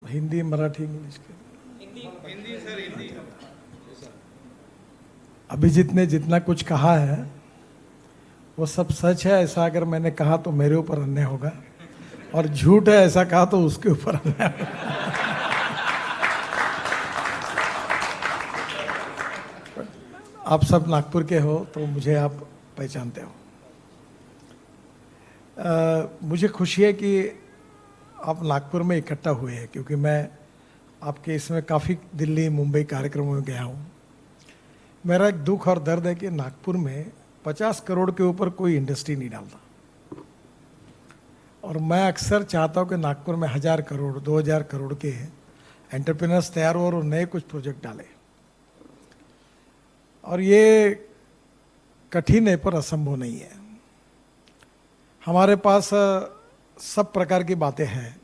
Hindi, Marathi, English के Hindi sir, Hindi. Abhijit ने जितना कुछ कहा है वो सब सच है। ऐसा अगर मैंने कहा तो मेरे ऊपर अन्याय होगा, और झूठ है ऐसा कहा तो उसके ऊपर अन्याय होगा। आप सब नागपुर के हो तो मुझे आप पहचानते हो। मुझे खुशी है कि आप नागपुर में इकट्ठा हुए हैं, क्योंकि मैं आपके इसमें काफ़ी दिल्ली मुंबई कार्यक्रमों में गया हूँ। मेरा एक दुख और दर्द है कि नागपुर में 50 करोड़ के ऊपर कोई इंडस्ट्री नहीं डालता, और मैं अक्सर चाहता हूँ कि नागपुर में 1000 करोड़ 2000 करोड़ के एंटरप्रेन्योर्स तैयार हो और नए कुछ प्रोजेक्ट डालें। और ये कठिन है पर असंभव नहीं है। हमारे पास सब प्रकार की बातें हैं,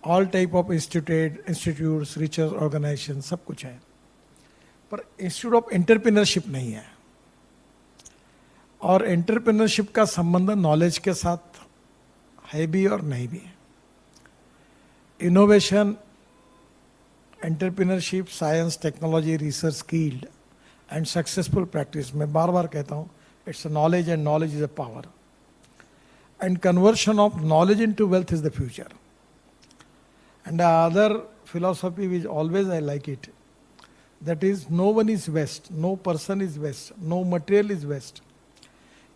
all type of institutes, research organization, सब कुछ है, पर इंस्टीट्यूट ऑफ एंटरप्रेन्योरशिप नहीं है। और एंटरप्रेन्योरशिप का संबंध नॉलेज के साथ है भी और नहीं भी है। Innovation, entrepreneurship, science, technology, research, skilled and successful practice, मैं बार बार कहता हूँ, it's a knowledge and knowledge is a power, and conversion of knowledge into wealth is the future. And the other philosophy which always I like it, that is, no one is West, no person is West, no material is West.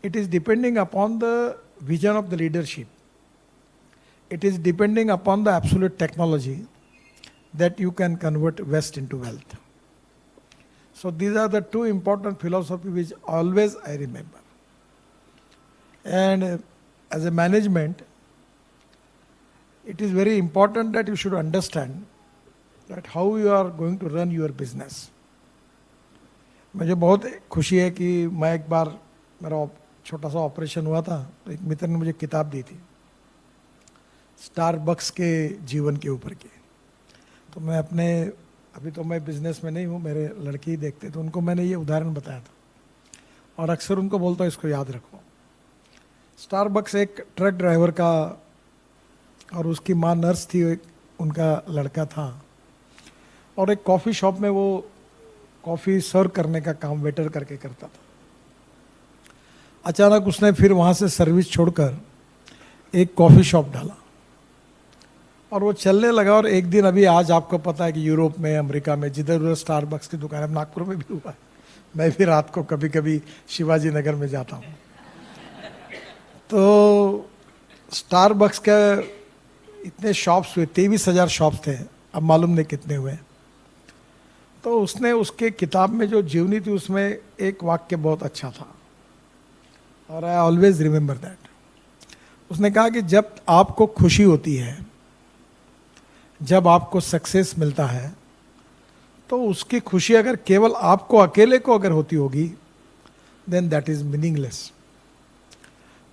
It is depending upon the vision of the leadership. It is depending upon the absolute technology that you can convert West into wealth. So these are the two important philosophies which always I remember. And as a management, it is very important that you should understand that how you are going to run your business. मुझे बहुत खुशी है कि मैं एक बार, मेरा छोटा सा ऑपरेशन हुआ था, तो एक मित्र ने मुझे किताब दी थी स्टारबक्स के जीवन के ऊपर की। तो मैं अपने, अभी तो मैं बिजनेस में नहीं हूँ, मेरे लड़के ही देखते, तो उनको मैंने ये उदाहरण बताया था, और अक्सर उनको बोलता हूँ इसको याद रखो। स्टारबक्स एक ट्रक ड्राइवर का, और उसकी माँ नर्स थी, उनका लड़का था, और एक कॉफ़ी शॉप में वो कॉफ़ी सर्व करने का काम वेटर करके करता था। अचानक उसने फिर वहाँ से सर्विस छोड़कर एक कॉफ़ी शॉप डाला, और वो चलने लगा। और एक दिन, अभी आज आपको पता है कि यूरोप में, अमेरिका में, जिधर उधर स्टारबक्स की दुकान है, नागपुर में भी हुआ है। मैं भी रात को कभी कभी शिवाजी नगर में जाता हूँ। तो स्टारबक्स का इतने शॉप्स हुए, 23,000 शॉप्स थे, अब मालूम नहीं कितने हुए। तो उसने, उसके किताब में जो जीवनी थी उसमें एक वाक्य बहुत अच्छा था, और आई ऑलवेज रिमेंबर दैट। उसने कहा कि जब आपको खुशी होती है, जब आपको सक्सेस मिलता है, तो उसकी खुशी अगर केवल आपको अकेले को अगर होती होगी, देन दैट इज मीनिंगलेस।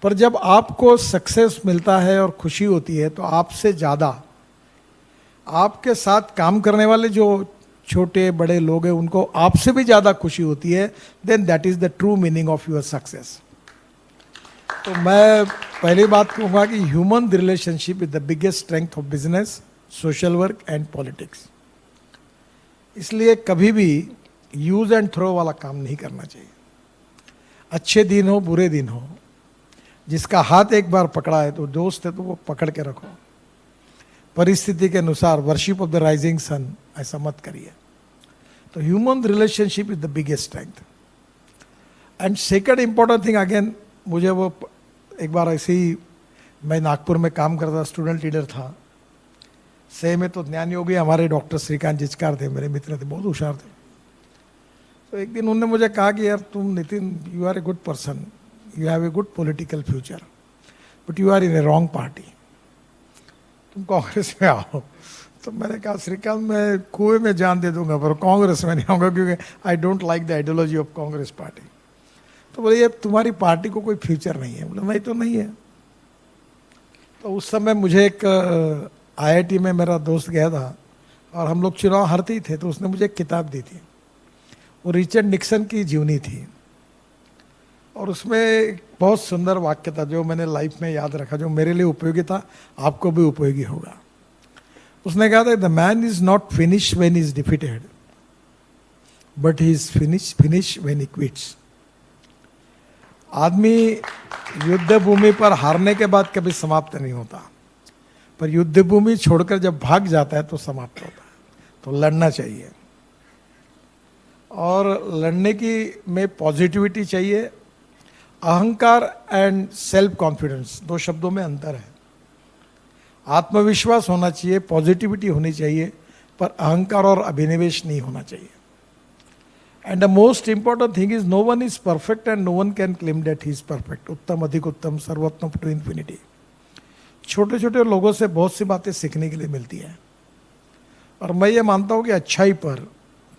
पर जब आपको सक्सेस मिलता है और खुशी होती है, तो आपसे ज़्यादा आपके साथ काम करने वाले जो छोटे बड़े लोग हैं, उनको आपसे भी ज़्यादा खुशी होती है, then that is the true meaning of your success. तो मैं पहली बात कहूँगा कि human relationship is the biggest strength of business, social work and politics. इसलिए कभी भी यूज एंड थ्रो वाला काम नहीं करना चाहिए। अच्छे दिन हो, बुरे दिन हो, जिसका हाथ एक बार पकड़ा है तो दोस्त है, तो वो पकड़ के रखो। परिस्थिति के अनुसार worship of the rising sun ऐसा मत करिए। तो human relationship is the biggest strength. And second important thing, again, मुझे वो एक बार ऐसे ही, मैं नागपुर में काम करता, स्टूडेंट लीडर था, सही में तो ज्ञान योगी हमारे डॉक्टर श्रीकांत जिचकार थे, मेरे मित्र थे, बहुत होशियार थे। तो एक दिन उन्होंने मुझे कहा कि यार तुम Nitin, you are a good person, you have a good political future, but you are in a wrong party, तुम कांग्रेस में आओ। तो मैंने कहा श्रीकांत, मैं कुएं में जान दे दूंगा पर कांग्रेस में नहीं आऊँगा, क्योंकि I don't like the ideology of Congress party. तो बोले ये तुम्हारी पार्टी को कोई फ्यूचर नहीं है। बोले नहीं, तो नहीं है। तो उस समय मुझे एक IIT में मेरा दोस्त गया था, और हम लोग चुनाव हारते ही थे, तो उसने मुझे एक किताब दी थी, वो रिचर्ड निक्सन की जीवनी थी, और उसमें एक बहुत सुंदर वाक्य था जो मैंने लाइफ में याद रखा, जो मेरे लिए उपयोगी था, आपको भी उपयोगी होगा। उसने कहा था the man is not finish when is defeated but he is finish when he quits. आदमी युद्ध भूमि पर हारने के बाद कभी समाप्त नहीं होता, पर युद्ध भूमि छोड़कर जब भाग जाता है तो समाप्त होता है। तो लड़ना चाहिए, और लड़ने की में पॉजिटिविटी चाहिए। अहंकार एंड सेल्फ कॉन्फिडेंस, दो शब्दों में अंतर है। आत्मविश्वास होना चाहिए, पॉजिटिविटी होनी चाहिए, पर अहंकार और अभिनिवेश नहीं होना चाहिए। And the most important thing is no one is perfect and no one can claim that he is perfect. उत्तम, अधिक उत्तम, सर्वोत्तम टू इन्फिनिटी। छोटे छोटे लोगों से बहुत सी बातें सीखने के लिए मिलती है, और मैं ये मानता हूँ कि अच्छाई पर,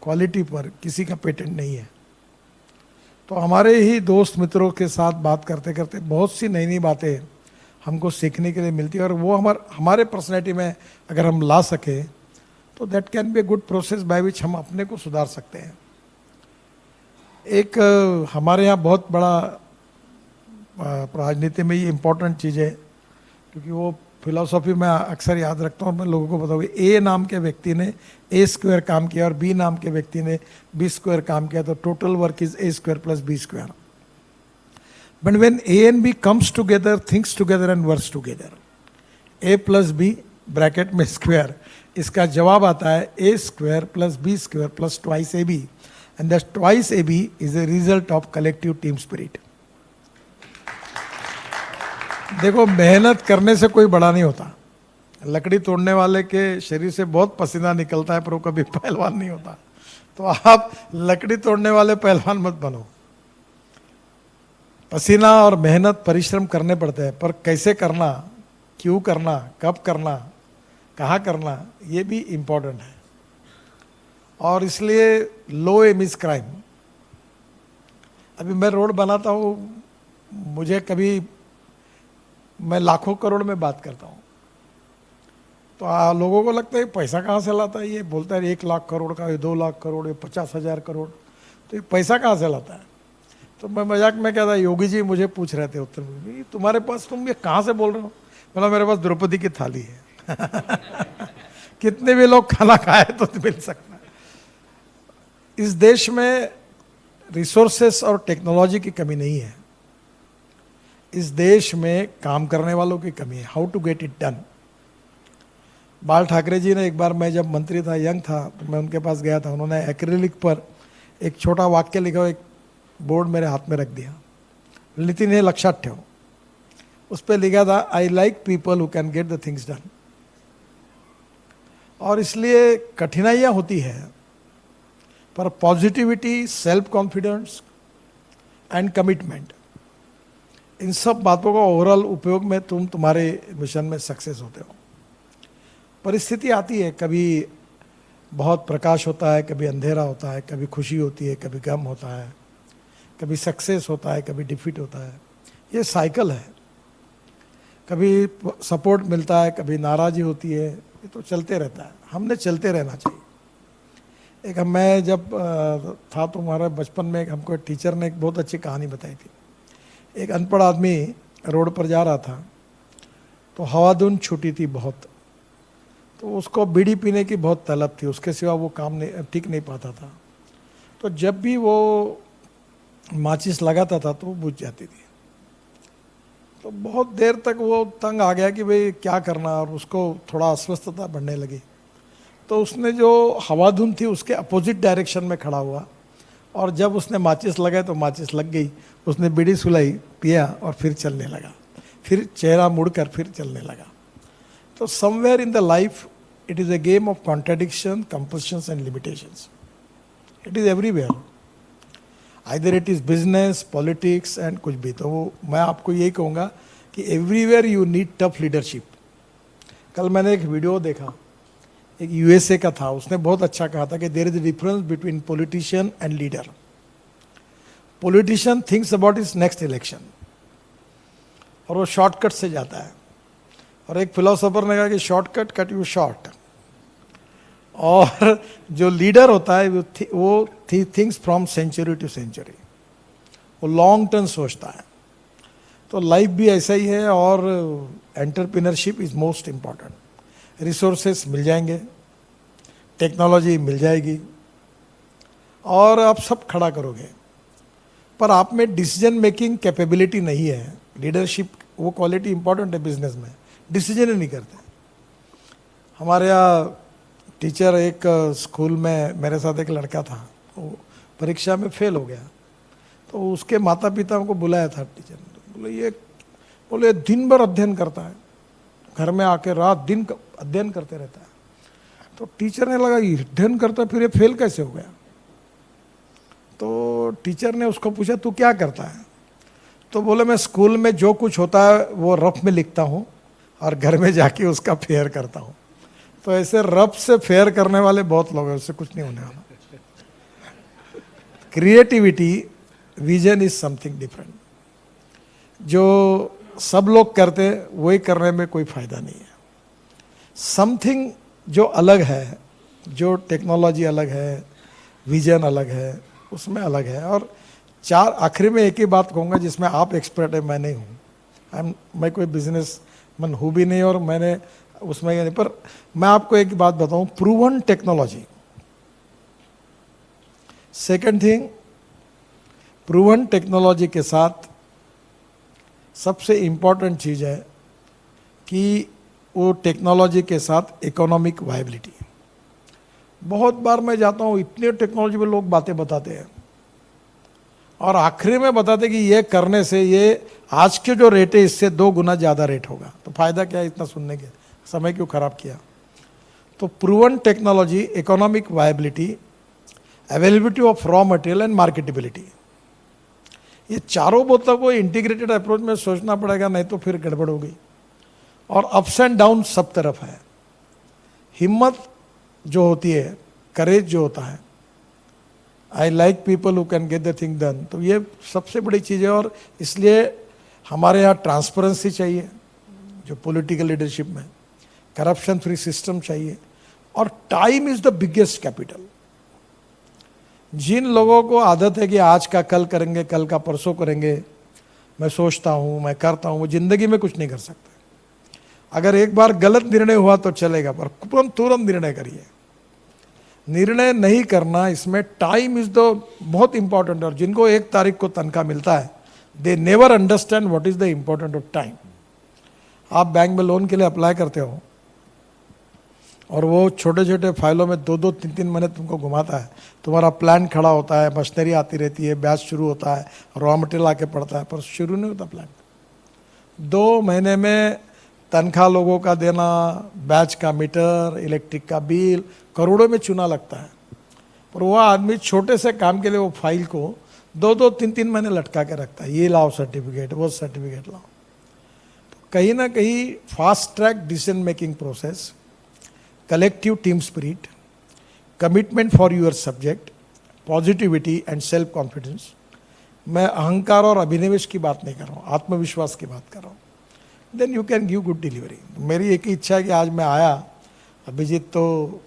क्वालिटी पर किसी का पेटेंट नहीं है। तो हमारे ही दोस्त मित्रों के साथ बात करते करते बहुत सी नई नई बातें हमको सीखने के लिए मिलती है, और वो हमारे पर्सनैलिटी में अगर हम ला सके तो that can be a good process by which हम अपने को सुधार सकते हैं। एक हमारे यहाँ बहुत बड़ा राजनीति में ये इम्पोर्टेंट चीज़ है, क्योंकि वो फिलॉसफी में अक्सर याद रखता हूँ, मैं लोगों को बताऊँगी। ए नाम के व्यक्ति ने ए स्क्वायर काम किया और बी नाम के व्यक्ति ने बी स्क्वायर काम किया, तो total work is A square plus B square. But when A and B comes together, thinks together and works together, A plus B bracket में स्क्वायर, इसका जवाब आता है A square plus B square plus twice A B, and that twice A B is a result of collective team spirit. देखो, मेहनत करने से कोई बड़ा नहीं होता। लकड़ी तोड़ने वाले के शरीर से बहुत पसीना निकलता है, पर वो कभी पहलवान नहीं होता। तो आप लकड़ी तोड़ने वाले पहलवान मत बनो। पसीना और मेहनत, परिश्रम करने पड़ते हैं, पर कैसे करना, क्यों करना, कब करना, कहाँ करना, ये भी इम्पोर्टेंट है। और इसलिए लो एम इज क्राइम। अभी मैं रोड बनाता हूँ, मुझे कभी, मैं लाखों करोड़ में बात करता हूँ, तो लोगों को लगता है पैसा कहाँ से लाता है, ये बोलता है 1 लाख करोड़ का, ये 2 लाख करोड़, ये 50,000 करोड़, तो ये पैसा कहाँ से लाता है। तो मैं मजाक में कहता, योगी जी मुझे पूछ रहे थे उत्तर में, तुम्हारे पास, तुम ये कहाँ से बोल रहे हो। बोला मेरे पास द्रौपदी की थाली है। कितने भी लोग खाना खाए तो मिल सकता है। इस देश में रिसोर्सेस और टेक्नोलॉजी की कमी नहीं है, इस देश में काम करने वालों की कमी है। How to get it done. Bal Thackeray जी ने एक बार, मैं जब मंत्री था, यंग था, तो मैं उनके पास गया था, उन्होंने एक्रिलिक पर एक छोटा वाक्य लिखा, एक बोर्ड मेरे हाथ में रख दिया, नितिन हे लक्षात ठेव। उस पर लिखा था, I like people who can get the things done. और इसलिए कठिनाइयाँ होती है, पर positivity, self confidence and commitment, इन सब बातों का ओवरऑल उपयोग में तुम तुम्हारे मिशन में सक्सेस होते हो। परिस्थिति आती है, कभी बहुत प्रकाश होता है, कभी अंधेरा होता है, कभी खुशी होती है, कभी गम होता है, कभी सक्सेस होता है, कभी डिफीट होता है। ये साइकिल है। कभी सपोर्ट मिलता है, कभी नाराज़गी होती है, ये तो चलते रहता है। हमने चलते रहना चाहिए। एक मैं जब था तो हमारे बचपन में हमको टीचर ने एक बहुत अच्छी कहानी बताई थी। एक अनपढ़ आदमी रोड पर जा रहा था, तो हवाधुन छूटी थी बहुत, तो उसको बीड़ी पीने की बहुत तलब थी, उसके सिवा वो काम नहीं, टिक नहीं पाता था। तो जब भी वो माचिस लगाता था तो वो बुझ जाती थी। तो बहुत देर तक वो तंग आ गया कि भाई क्या करना, और उसको थोड़ा अस्वस्थता बढ़ने लगी। तो उसने जो हवाधुन थी उसके अपोजिट डायरेक्शन में खड़ा हुआ, और जब उसने माचिस लगाई तो माचिस लग गई। उसने बीड़ी सुलाई, पिया और फिर चलने लगा, फिर चेहरा मुड़कर फिर चलने लगा। तो somewhere in the life it is a game of contradiction, compulsions and limitations. It is everywhere, either it is business, politics and कुछ भी। तो मैं आपको यही कहूँगा कि everywhere you need tough leadership. कल मैंने एक वीडियो देखा, एक यूएसए का था, उसने बहुत अच्छा कहा था कि there is a difference between politician and leader. Politician thinks about is next election, और वो शॉर्टकट से जाता है। और एक फिलोसोफर ने कहा कि शॉर्टकट कट यू शॉर्ट। और जो लीडर होता है वो thinks from century to century, वो लॉन्ग टर्म सोचता है। तो लाइफ भी ऐसा ही है, और entrepreneurship is most important. Resources मिल जाएंगे, टेक्नोलॉजी मिल जाएगी और आप सब खड़ा करोगे, पर आप में डिसीजन मेकिंग कैपेबिलिटी नहीं है। लीडरशिप वो क्वालिटी इंपॉर्टेंट है बिजनेस में, डिसीजन ही नहीं करते। हमारे यहाँ टीचर एक स्कूल में मेरे साथ एक लड़का था, वो परीक्षा में फेल हो गया, तो उसके माता पिता को बुलाया था टीचर ने। बोले दिन भर अध्ययन करता है, घर में आके रात दिन अध्ययन करते रहता है। तो टीचर ने लगा ये अध्ययन करता है, फिर ये फेल कैसे हो गया। तो टीचर ने उसको पूछा तू क्या करता है। तो बोले मैं स्कूल में जो कुछ होता है वो रफ में लिखता हूँ और घर में जाके उसका फेयर करता हूँ। तो ऐसे रफ से फेयर करने वाले बहुत लोग हैं, उससे कुछ नहीं होने वाला। Creativity, vision is something different. जो सब लोग करते वही करने में कोई फायदा नहीं है। समथिंग जो अलग है, जो टेक्नोलॉजी अलग है, विजन अलग है, उसमें अलग है। और चार आखिरी में एक ही बात कहूँगा जिसमें आप एक्सपर्ट है, मैं नहीं हूँ। मैं कोई बिजनेस मैन हूँ भी नहीं और मैंने उसमें नहीं, पर मैं आपको एक बात बताऊँ, proven technology. Second thing, proven technology के साथ सबसे इम्पॉर्टेंट चीज़ है कि वो टेक्नोलॉजी के साथ इकोनॉमिक वायबिलिटी। बहुत बार मैं जाता हूँ, इतने टेक्नोलॉजी पे लोग बातें बताते हैं और आखिरी में बताते कि ये करने से ये आज के जो रेट है इससे 2 गुना ज़्यादा रेट होगा। तो फायदा क्या है इतना सुनने के, समय क्यों खराब किया। तो proven technology, economic viability, availability of raw material and marketability, ये चारों बातों को इंटीग्रेटेड अप्रोच में सोचना पड़ेगा, नहीं तो फिर गड़बड़ होगी। और अप्स एंड डाउन सब तरफ है। हिम्मत जो होती है, करेज जो होता है, आई like people who can get the thing done, तो ये सबसे बड़ी चीज़ है। और इसलिए हमारे यहाँ ट्रांसपेरेंसी चाहिए जो पॉलिटिकल लीडरशिप में, करप्शन फ्री सिस्टम चाहिए, और time is the biggest capital. जिन लोगों को आदत है कि आज का कल करेंगे, कल का परसों करेंगे, मैं सोचता हूँ, मैं करता हूँ, वो जिंदगी में कुछ नहीं कर सकते। अगर एक बार गलत निर्णय हुआ तो चलेगा, पर तुरंत निर्णय करिए। निर्णय नहीं करना, इसमें टाइम इज द बहुत इंपॉर्टेंट। और जिनको 1 तारीख को तनख्वाह मिलता है, they never understand what is the important of time. आप बैंक में लोन के लिए अप्लाई करते हो और वो छोटे छोटे फाइलों में 2-2, 3-3 महीने तुमको घुमाता है। तुम्हारा प्लान खड़ा होता है, मशीनरी आती रहती है, बैच शुरू होता है, रॉ मटेरियल आके पड़ता है, पर शुरू नहीं होता प्लान। 2 महीने में तनख्वाह लोगों का देना, बैच का मीटर, इलेक्ट्रिक का बिल, करोड़ों में चुना लगता है। पर वह आदमी छोटे से काम के लिए वो फाइल को 2-2, 3-3 महीने लटका के रखता है, ये लाओ सर्टिफिकेट, वो सर्टिफिकेट लाओ। तो कहीं ना कहीं fast track decision making process, collective team spirit, commitment for your subject, positivity and self confidence. मैं अहंकार और अभिनिवेश की बात नहीं कर रहा हूँ, आत्मविश्वास की बात कर रहा हूँ। Then you can give good delivery. मेरी एक ही इच्छा है कि आज मैं आया, अभिजीत तो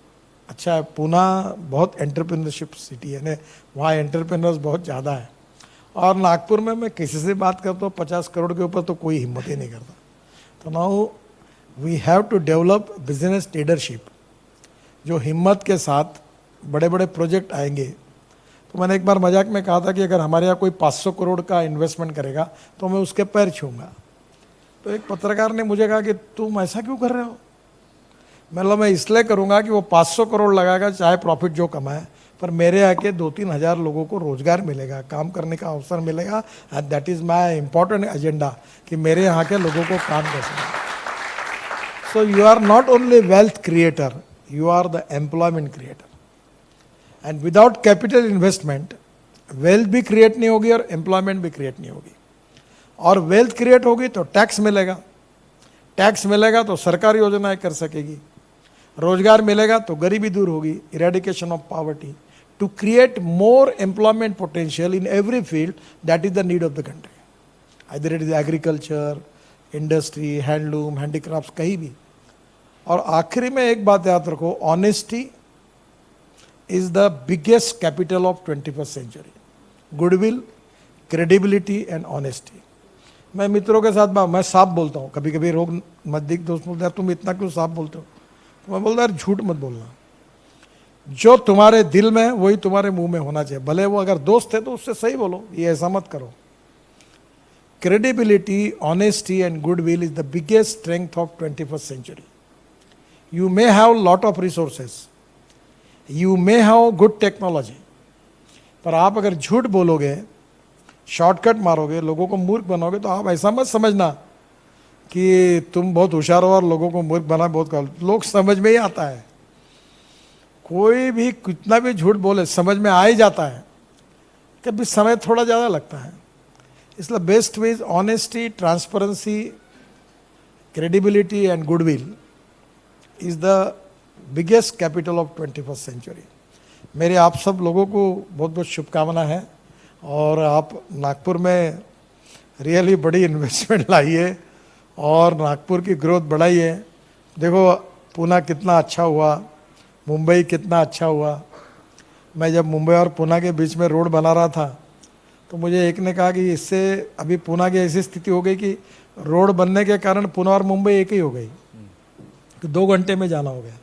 अच्छा है, पूना बहुत एंटरप्रेन्योरशिप सिटी है ने, वहाँ एंटरप्रेन्योर्स बहुत ज़्यादा है। और नागपुर में मैं किसी से बात करता हूँ 50 करोड़ के ऊपर तो कोई हिम्मत ही नहीं करता। तो now we have to develop business leadership, जो हिम्मत के साथ बड़े बड़े प्रोजेक्ट आएंगे। तो मैंने एक बार मजाक में कहा था कि अगर हमारे यहाँ कोई 500 करोड़ का इन्वेस्टमेंट करेगा तो मैं उसके पैर छूँगा। तो एक पत्रकार ने मुझे कहा कि तुम ऐसा क्यों कर रहे हो। मतलब मैं इसलिए करूँगा कि वो 500 करोड़ लगाएगा, चाहे प्रॉफिट जो कमाए, पर मेरे यहाँ के 2-3 हज़ार लोगों को रोजगार मिलेगा, काम करने का अवसर मिलेगा। And that is my important agenda कि मेरे यहाँ के लोगों को काम कर सकें। So you are not only wealth creator, you are the employment creator. And without capital investment, wealth भी create नहीं होगी और employment भी create नहीं होगी। और wealth create होगी तो टैक्स मिलेगा, टैक्स मिलेगा तो सरकारी योजनाएं कर सकेगी, रोजगार मिलेगा तो गरीबी दूर होगी, eradication of poverty, to create more employment potential in every field that is the need of the country. Either it is agriculture, industry, handloom, handicrafts, कहीं भी। और आखिरी में एक बात याद रखो, honesty is the biggest capital of 21st century. Goodwill, credibility and honesty. मैं मित्रों के साथ मैं साफ बोलता हूँ, कभी कभी लोग नजदीक दोस्त बोलते हैं तुम इतना क्यों साफ बोलते हो। तो मैं बोलता यार झूठ मत बोलना, जो तुम्हारे दिल में है वही तुम्हारे मुंह में होना चाहिए, भले वो अगर दोस्त है तो उससे सही बोलो, ये ऐसा मत करो। Credibility, honesty and goodwill is the biggest strength of 21st century. You may have lot of resources, you may have good technology, पर आप अगर झूठ बोलोगे, शॉर्टकट मारोगे, लोगों को मूर्ख बनाओगे, तो आप ऐसा मत समझना कि तुम बहुत होशियार हो और लोगों को मूर्ख बना बहुत कम, लोग समझ में ही आता है। कोई भी कितना भी झूठ बोले समझ में आ ही जाता है, कभी समय थोड़ा ज़्यादा लगता है। इसलिए best way is honesty, transparency, credibility and goodwill is the biggest capital of 21st century. मेरे आप सब लोगों को बहुत बहुत शुभकामना है, और आप नागपुर में रियली बड़ी इन्वेस्टमेंट लाइए और नागपुर की ग्रोथ बढ़ाइए। देखो पुणे कितना अच्छा हुआ, मुंबई कितना अच्छा हुआ। मैं जब मुंबई और पुणे के बीच में रोड बना रहा था तो मुझे एक ने कहा कि इससे अभी पुणे की ऐसी स्थिति हो गई कि रोड बनने के कारण पुणे और मुंबई एक ही हो गई, कि 2 घंटे में जाना हो गया।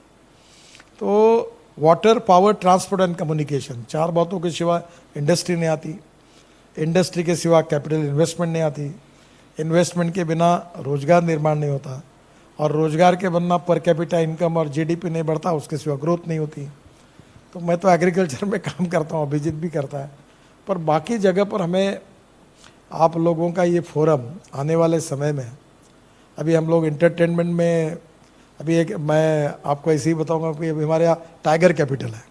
तो water, power, transport and communication, 4 बातों के सिवा इंडस्ट्री नहीं आती, इंडस्ट्री के सिवा कैपिटल इन्वेस्टमेंट नहीं आती, इन्वेस्टमेंट के बिना रोजगार निर्माण नहीं होता, और रोजगार के बिना पर कैपिटा इनकम और जीडीपी नहीं बढ़ता, उसके सिवा ग्रोथ नहीं होती। तो मैं तो एग्रीकल्चर में काम करता हूँ, अभिजीत भी करता है, पर बाकी जगह पर हमें आप लोगों का ये फोरम आने वाले समय में, अभी हम लोग एंटरटेनमेंट में, अभी एक मैं आपको ऐसे ही बताऊंगा कि अभी हमारे यहाँ टाइगर कैपिटल है,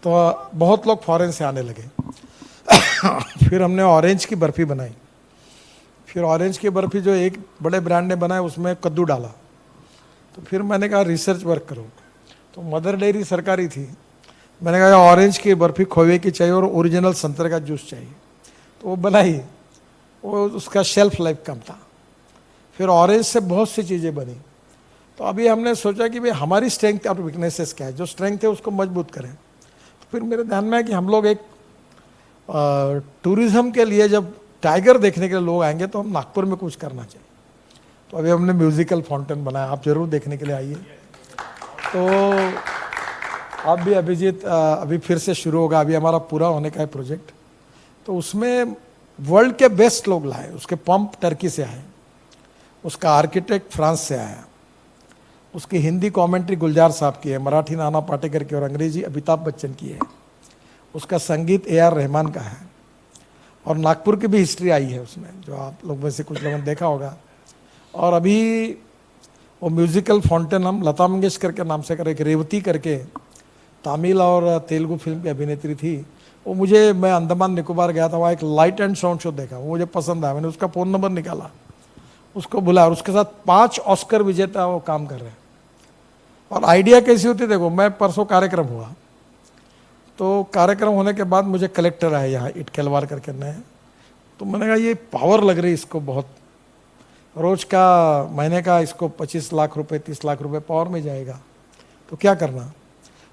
तो बहुत लोग फॉरेन से आने लगे। फिर हमने ऑरेंज की बर्फ़ी बनाई, फिर ऑरेंज की बर्फ़ी जो एक बड़े ब्रांड ने बनाया उसमें कद्दू डाला, तो फिर मैंने कहा रिसर्च वर्क करो। तो मदर डेयरी सरकारी थी, मैंने कहा ऑरेंज की बर्फ़ी खोए की चाहिए और ओरिजिनल संतरे का जूस चाहिए, तो वो बनाई, वो उसका शेल्फ लाइफ कम था। फिर ऑरेंज से बहुत सी चीज़ें बनी। तो अभी हमने सोचा कि भाई हमारी स्ट्रेंथ और वीकनेसेस क्या है, जो स्ट्रेंथ है उसको मजबूत करें। तो फिर मेरे ध्यान में है कि हम लोग एक टूरिज़्म के लिए जब टाइगर देखने के लिए लोग आएंगे तो हम नागपुर में कुछ करना चाहिए। तो अभी हमने म्यूज़िकल फाउंटेन बनाया, आप ज़रूर देखने के लिए आइए। तो आप भी अभिजीत, अभी फिर से शुरू होगा, अभी हमारा पूरा होने का है प्रोजेक्ट। तो उसमें वर्ल्ड के बेस्ट लोग लाए, उसके पंप टर्की से आए, उसका आर्किटेक्ट फ्रांस से आया, उसकी हिंदी कमेंट्री गुलजार साहब की है, मराठी नाना पाटेकर की और अंग्रेजी अमिताभ बच्चन की है, उसका संगीत AR रहमान का है, और नागपुर की भी हिस्ट्री आई है उसमें, जो आप लोग में से कुछ लोगों ने देखा होगा। और अभी वो म्यूज़िकल फाउंटेन हम लता मंगेशकर के नाम से कर, एक रेवती करके तमिल और तेलुगु फिल्म की अभिनेत्री थी, वो मुझे, मैं अंडमान निकोबार गया था, वहाँ एक लाइट एंड साउंड शो देखा, वो मुझे पसंद आया, मैंने उसका फ़ोन नंबर निकाला, उसको बुलाया, और उसके साथ 5 ऑस्कर विजेता वो काम कर रहे हैं। और आइडिया कैसी होती है, देखो मैं परसों कार्यक्रम हुआ, तो कार्यक्रम होने के बाद मुझे कलेक्टर आए यहाँ इटकेलवार करके नए, तो मैंने कहा ये पावर लग रही इसको बहुत, रोज का, महीने का इसको 25 लाख रुपए 30 लाख रुपए पावर में जाएगा, तो क्या करना।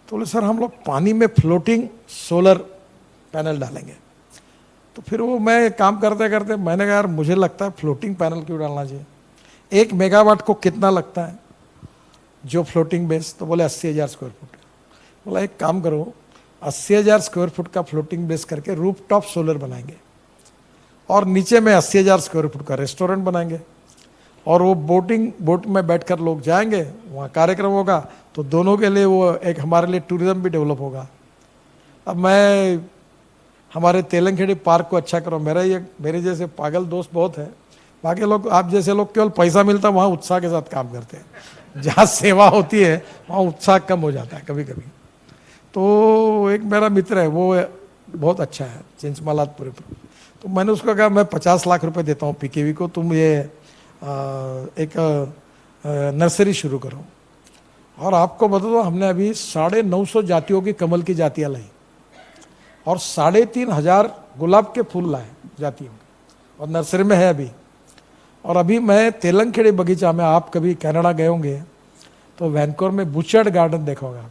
तो बोले सर हम लोग पानी में फ्लोटिंग सोलर पैनल डालेंगे। तो फिर वो मैं काम करते करते मैंने कहा यार मुझे लगता है फ्लोटिंग पैनल क्यों डालना चाहिए, 1 मेगावाट को कितना लगता है जो फ्लोटिंग बेस, तो बोले 80,000 स्क्वायर फुट। बोला एक काम करो, 80,000 स्क्वायर फुट का फ्लोटिंग बेस करके रूफ टॉप सोलर बनाएंगे, और नीचे में 80,000 स्क्वायर फुट का रेस्टोरेंट बनाएंगे, और वो बोट में बैठकर लोग जाएंगे, वहाँ कार्यक्रम होगा, तो दोनों के लिए वो एक हमारे लिए टूरिज्म भी डेवलप होगा। अब मैं हमारे तेलंगखेड़ी पार्क को अच्छा करो, मेरे जैसे पागल दोस्त बहुत है, बाकी लोग आप जैसे लोग केवल पैसा मिलता है वहाँ उत्साह के साथ काम करते हैं, जहाँ सेवा होती है वहाँ उत्साह कम हो जाता है कभी कभी। तो एक मेरा मित्र है, वो बहुत अच्छा है, चिंचमालातपुर, तो मैंने उसको कहा मैं 50 लाख रुपए देता हूँ PKV को, तुम ये एक नर्सरी शुरू करो। और आपको बता दो हमने अभी 950 जातियों की कमल की जातियाँ लाई, और 3,500 गुलाब के फूल लाए जातियों, और नर्सरी में है अभी। और अभी मैं तेलंगखेड़ी बगीचा में, आप कभी कनाडा गए होंगे तो वैनकोवर में बूचर्ड गार्डन देखा होगा,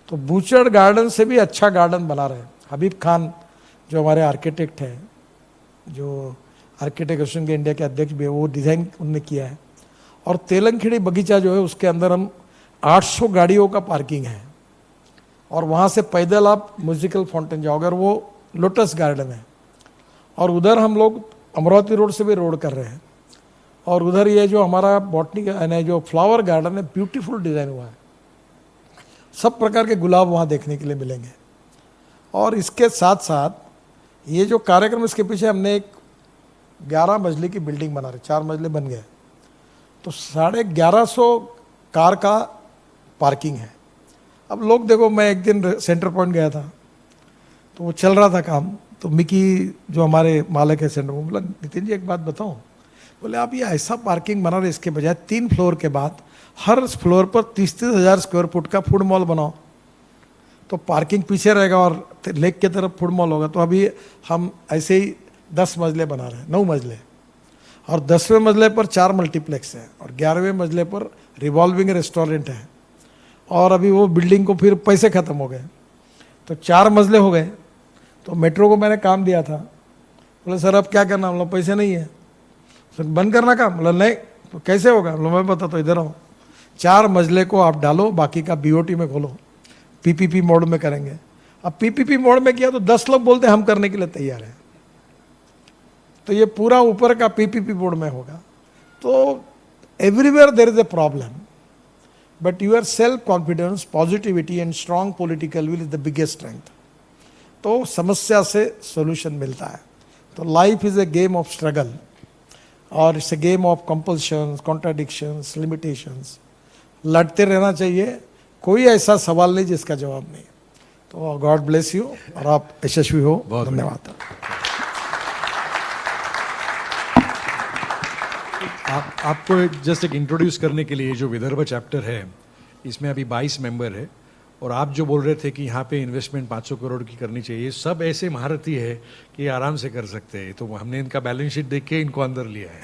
तो बूचर्ड गार्डन से भी अच्छा गार्डन बना रहे हैं। हबीब खान जो हमारे आर्किटेक्ट हैं, जो आर्किटेक्ट एसोसिएशन के इंडिया के अध्यक्ष भी है, वो डिज़ाइन उनने किया है। और तेलंगखेड़ी बगीचा जो है उसके अंदर हम 800 गाड़ियों का पार्किंग है, और वहाँ से पैदल आप म्यूजिकल फाउंटेन जाओगे, और वो लोटस गार्डन है। और उधर हम लोग अमरावती रोड से भी रोड कर रहे हैं, और उधर ये जो हमारा बॉटनी यानी जो फ्लावर गार्डन है, ब्यूटीफुल डिज़ाइन हुआ है, सब प्रकार के गुलाब वहाँ देखने के लिए मिलेंगे। और इसके साथ साथ ये जो कार्यक्रम, इसके पीछे हमने एक 11 मंजिले की बिल्डिंग बना रहे, 4 मंजिले बन गए, तो 1150 कार का पार्किंग है। अब लोग देखो, मैं एक दिन सेंटर पॉइंट गया था, तो वो चल रहा था काम, तो मिकी जो हमारे मालिक है सेंटर, वो बोला नितिन जी एक बात बताऊं, बोले आप ये ऐसा पार्किंग बना रहे, इसके बजाय 3 फ्लोर के बाद हर फ्लोर पर 30-30 हज़ार स्क्वायर फुट का फूड मॉल बनाओ, तो पार्किंग पीछे रहेगा और लेक के तरफ फूड मॉल होगा। तो अभी हम ऐसे ही 10 मंजिले बना रहे हैं, 9 मंजिले, और 10वें मंजिले पर 4 मल्टीप्लेक्स है, और 11वें मंजिले पर रिवॉल्विंग रेस्टोरेंट है। और अभी वो बिल्डिंग को फिर पैसे ख़त्म हो गए, तो 4 मंजिले हो गए। तो मेट्रो को मैंने काम दिया था, बोले सर अब क्या करना, मतलब पैसे नहीं है, सर बंद करना काम, मतलब नहीं, तो कैसे होगा, मतलब मैं बता, तो इधर आओ, 4 मंजिले को आप डालो, बाकी का बीओटी में खोलो, पीपीपी मोड में करेंगे। अब पीपीपी मोड में किया तो 10 लोग बोलते हैं हम करने के लिए तैयार हैं, तो ये पूरा ऊपर का पीपीपी मोड में होगा। तो everywhere there is a problem, but your self confidence, positivity and strong political will is the biggest strength. तो समस्या से सोल्यूशन मिलता है। तो life is a game of struggle, और it's a game of compulsions, contradictions, limitations. लड़ते रहना चाहिए, कोई ऐसा सवाल नहीं जिसका जवाब नहीं। तो गॉड ब्लेस यू, और आप यशस्वी हो। धन्यवाद। आपको जस्ट एक इंट्रोड्यूस करने के लिए, जो विदर्भ चैप्टर है, इसमें अभी 22 मेंबर है, और आप जो बोल रहे थे कि यहाँ पे इन्वेस्टमेंट 500 करोड़ की करनी चाहिए, सब ऐसे महारथी है कि आराम से कर सकते हैं। तो हमने इनका बैलेंस शीट देख के इनको अंदर लिया है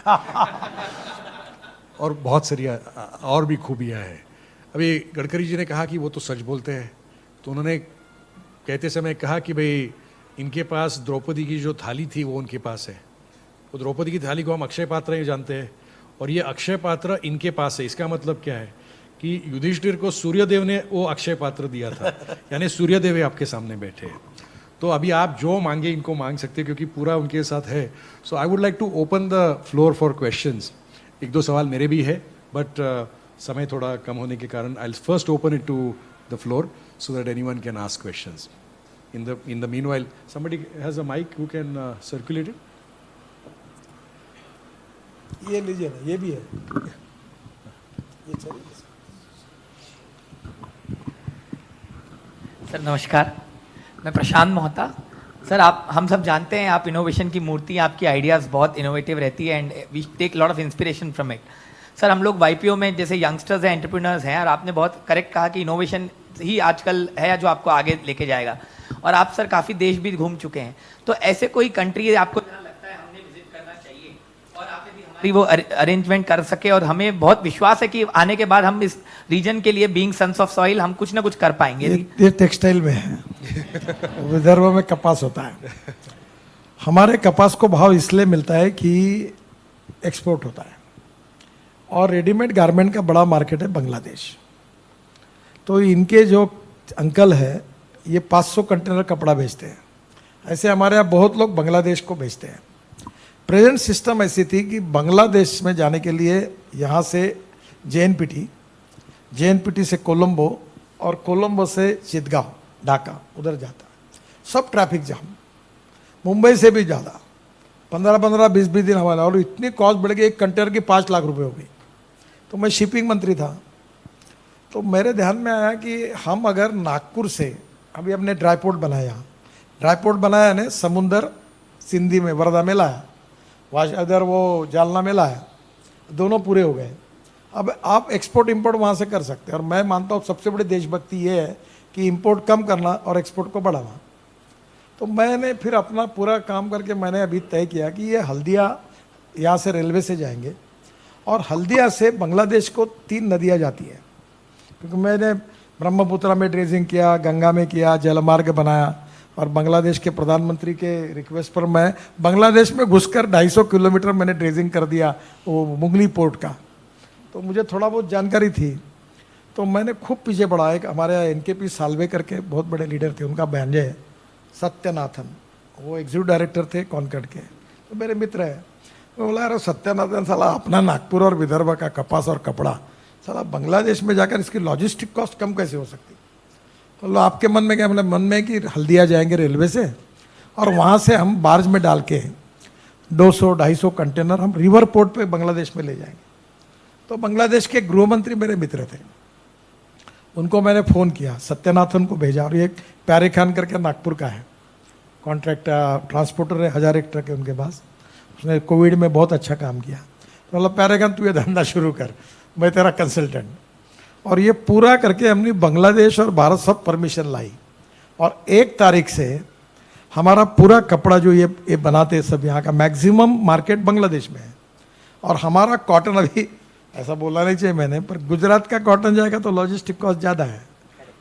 और बहुत सारी और भी खूबियाँ हैं। अभी गडकरी जी ने कहा कि वो तो सच बोलते हैं, तो उन्होंने कहते समय कहा कि भाई इनके पास द्रौपदी की जो थाली थी वो उनके पास है। वो द्रौपदी की थाली को हम अक्षय पात्र ही जानते हैं, और ये अक्षय पात्र इनके पास है। इसका मतलब क्या है कि युधिष्ठिर को सूर्यदेव ने वो अक्षय पात्र दिया था, यानी सूर्यदेव आपके सामने बैठे हैं। तो अभी आप जो मांगे इनको मांग सकते हैं, क्योंकि पूरा उनके साथ है। So I would like to open the floor for questions. 1-2 सवाल मेरे भी है, बट समय थोड़ा कम होने के कारण I will first open it to the floor so that anyone can ask questions. In the meanwhile, somebody has a mic who can circulate it. ये लीजिए ना, ये भी है, ये चाहिए। सर नमस्कार, मैं प्रशांत मोहता। सर आप, हम सब जानते हैं आप इनोवेशन की मूर्ति, आपकी आइडियाज़ बहुत इनोवेटिव रहती है and we take lot of inspiration from it. Sir हम लोग वाईपीओ में जैसे यंगस्टर्स हैं, एंटरप्रेन्योर्स हैं, और आपने बहुत करेक्ट कहा कि इनोवेशन ही आजकल है जो आपको आगे लेके जाएगा। और आप सर काफ़ी देश भी घूम चुके हैं, तो ऐसे कोई कंट्री आपको लगता है हमने विजिट करना चाहिए, और आप यदि हमारी वो अरेंजमेंट कर सके, और हमें बहुत विश्वास है कि आने के बाद हम इस रीजन के लिए बीइंग सन्स ऑफ सॉइल हम कुछ ना कुछ कर पाएंगे। ये टेक्सटाइल में है विदर्भ में कपास होता है। हमारे कपास को भाव इसलिए मिलता है कि एक्सपोर्ट होता है, और रेडीमेड गारमेंट का बड़ा मार्केट है बांग्लादेश। तो इनके जो अंकल है ये 500 कंटेनर कपड़ा बेचते हैं। ऐसे हमारे यहाँ बहुत लोग बांग्लादेश को बेचते हैं। प्रेजेंट सिस्टम ऐसी थी कि बांग्लादेश में जाने के लिए यहाँ से जेएनपीटी से कोलंबो, और कोलंबो से चितगांव, ढाका, उधर जाता है। सब ट्रैफिक जाम, मुंबई से भी ज़्यादा, 15-15, 20-20 दिन हमारा, और इतनी कॉस्ट बढ़ गई, एक कंटेनर की 5 लाख रुपए हो गई। तो मैं शिपिंग मंत्री था, तो मेरे ध्यान में आया कि हम अगर नागपुर से, अभी हमने ड्राईपोर्ट बनाया ने समुंदर सिंधी में वर्धा में लाया, वहाँ इधर वो जालना में लाया, दोनों पूरे हो गए। अब आप एक्सपोर्ट इंपोर्ट वहाँ से कर सकते हैं, और मैं मानता हूँ सबसे बड़ी देशभक्ति ये है कि इंपोर्ट कम करना और एक्सपोर्ट को बढ़ाना। तो मैंने फिर अपना पूरा काम करके मैंने अभी तय किया कि ये हल्दिया यहाँ से रेलवे से जाएंगे, और हल्दिया से बांग्लादेश को 3 नदियाँ जाती हैं, क्योंकि मैंने ब्रह्मपुत्रा में ड्रेजिंग किया, गंगा में किया, जलमार्ग बनाया, और बांग्लादेश के प्रधानमंत्री के रिक्वेस्ट पर मैं बांग्लादेश में घुसकर 250 किलोमीटर मैंने ड्रेजिंग कर दिया वो मुगली पोर्ट का। तो मुझे थोड़ा बहुत जानकारी थी। तो मैंने खूब पीछे पड़ा। एक हमारे यहाँ NKP साल्वे करके बहुत बड़े लीडर थे, उनका भांजे है सत्यनाथन, वो एग्जीक्यूटिव डायरेक्टर थे कॉन्कर्ड के, तो मेरे मित्र है। मैं बोला यार सत्यनाथन साला अपना नागपुर और विदर्भ का कपास और कपड़ा साला बांग्लादेश में जाकर इसकी लॉजिस्टिक कॉस्ट कम कैसे हो सकती? तो लो आपके मन में क्या? मतलब मन में कि हल्दिया जाएंगे रेलवे से और वहाँ से हम बार्ज में डाल के 200-250 कंटेनर हम रिवर पोर्ट पे बांग्लादेश में ले जाएंगे। तो बांग्लादेश के गृह मंत्री मेरे मित्र थे, उनको मैंने फ़ोन किया, सत्यनाथन को भेजा, और ये प्यारे खान करके नागपुर का है, कॉन्ट्रैक्ट ट्रांसपोर्टर है, 1000 एक ट्रक है उनके पास, उसने कोविड में बहुत अच्छा काम किया। तो मतलब प्यारे खान तू ये धंधा शुरू कर, मैं तेरा कंसल्टेंट। और ये पूरा करके हमने बांग्लादेश और भारत सब परमिशन लाई, और 1 तारीख से हमारा पूरा कपड़ा जो ये बनाते हैं सब, यहाँ का मैक्सिमम मार्केट बांग्लादेश में है। और हमारा कॉटन, अभी ऐसा बोलना नहीं चाहिए मैंने, पर गुजरात का कॉटन जाएगा तो लॉजिस्टिक कॉस्ट ज़्यादा है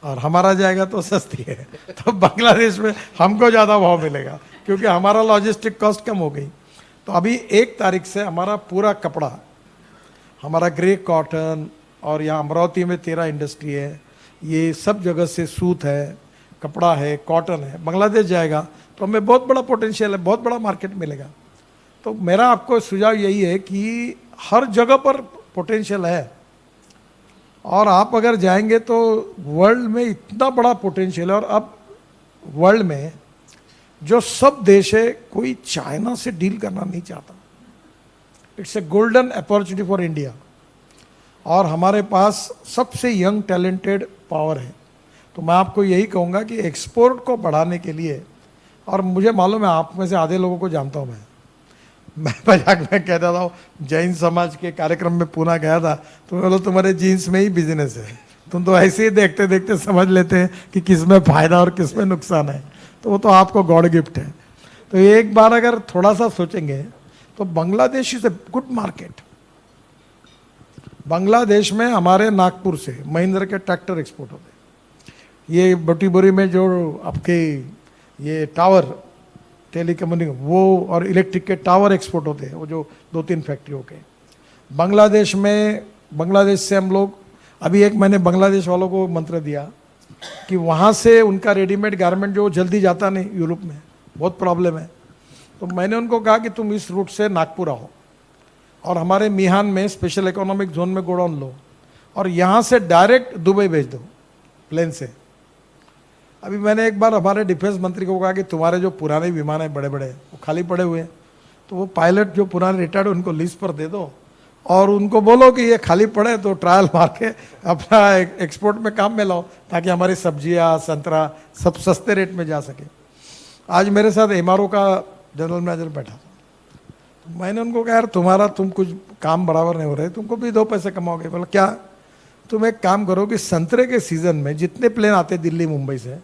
और हमारा जाएगा तो सस्ती है, तो बांग्लादेश में हमको ज़्यादा भाव मिलेगा क्योंकि हमारा लॉजिस्टिक कॉस्ट कम हो गई। तो अभी 1 तारीख से हमारा पूरा कपड़ा, हमारा ग्रे कॉटन, और यहाँ अमरावती में 13 इंडस्ट्री है, ये सब जगह से सूत है, कपड़ा है, कॉटन है, बांग्लादेश जाएगा तो हमें बहुत बड़ा पोटेंशियल है, बहुत बड़ा मार्केट मिलेगा। तो मेरा आपको सुझाव यही है कि हर जगह पर पोटेंशियल है, और आप अगर जाएंगे तो वर्ल्ड में इतना बड़ा पोटेंशियल है। और अब वर्ल्ड में जो सब देश है, कोई चाइना से डील करना नहीं चाहता। It's a golden opportunity for India, और हमारे पास सबसे यंग टैलेंटेड पावर है। तो मैं आपको यही कहूँगा कि एक्सपोर्ट को बढ़ाने के लिए, और मुझे मालूम है आप में से आधे लोगों को जानता हूँ मैं मजाक में कहता था, जैन समाज के कार्यक्रम में पुणे गया था, तो बोलो तुम्हारे जीन्स में ही बिजनेस है, तुम तो ऐसे ही देखते देखते समझ लेते हैं कि किस में फायदा और किस में नुकसान है, तो वो तो आपको गॉड गिफ्ट है। तो एक बार अगर थोड़ा सा सोचेंगे तो Bangladesh is a good market. Bangladesh में हमारे नागपुर से महिंद्रा के ट्रैक्टर एक्सपोर्ट होते हैं, ये बटीबोरी में जो आपके ये टावर टेलीकम्युनिकेशन वो और इलेक्ट्रिक के टावर एक्सपोर्ट होते हैं, वो जो 2-3 फैक्ट्रियों के बांग्लादेश में। बांग्लादेश से हम लोग, अभी एक मैंने बांग्लादेश वालों को मंत्र दिया कि वहाँ से उनका रेडीमेड गारमेंट जो जल्दी जाता नहीं, यूरोप में बहुत प्रॉब्लम है, तो मैंने उनको कहा कि तुम इस रूट से नागपुर आओ और हमारे मिहान में स्पेशल इकोनॉमिक जोन में गोडाउन लो, और यहाँ से डायरेक्ट दुबई भेज दो प्लेन से। अभी मैंने एक बार हमारे डिफेंस मंत्री को कहा कि तुम्हारे जो पुराने विमान हैं बड़े बड़े, वो खाली पड़े हुए हैं, तो वो पायलट जो पुराने रिटायर्ड उनको लीज पर दे दो, और उनको बोलो कि ये खाली पड़े तो ट्रायल मार के अपना एक्सपोर्ट में काम में लाओ, ताकि हमारी सब्जियां, संतरा सब सस्ते रेट में जा सके। आज मेरे साथ MRO का जनरल मैनेजर बैठा था, तो मैंने उनको कहा यार तुम कुछ काम बराबर नहीं हो रहे, तुमको भी 2 पैसे कमाओगे। बोला क्या? तुम एक काम करो कि संतरे के सीजन में जितने प्लेन आते दिल्ली मुंबई से,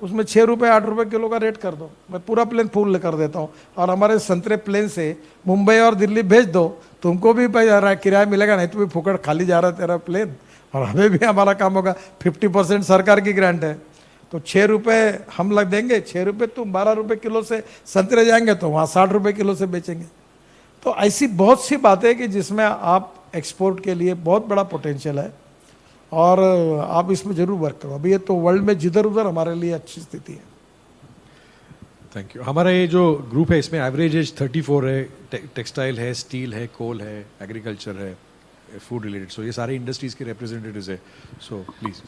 उसमें 6 रुपये 8 रुपये किलो का रेट कर दो, मैं पूरा प्लेन फुल कर देता हूँ, और हमारे संतरे प्लेन से मुंबई और दिल्ली भेज दो, तुमको भी किराया मिलेगा, नहीं तो भी फुकड़ खाली जा रहा है तेरा प्लेन, और हमें भी हमारा काम होगा। 50% सरकार की ग्रांट है, तो 6 रुपये हम लग देंगे, 6 रुपये तुम 12 रुपये किलो से संतरे जाएंगे तो वहाँ 60 रुपये किलो से बेचेंगे। तो ऐसी बहुत सी बातें कि जिसमें आप एक्सपोर्ट के लिए बहुत बड़ा पोटेंशियल है, और आप इसमें जरूर वर्क करो। अभी ये तो वर्ल्ड में जिधर उधर हमारे लिए अच्छी स्थिति है। Thank you. हमारा ये जो ग्रुप है इसमें एवरेज एज 34 है, टेक्सटाइल है, स्टील है, कोल है, एग्रीकल्चर है, फूड रिलेटेड, सो ये सारी इंडस्ट्रीज के रिप्रेजेंटेटिव्स है। सो प्लीज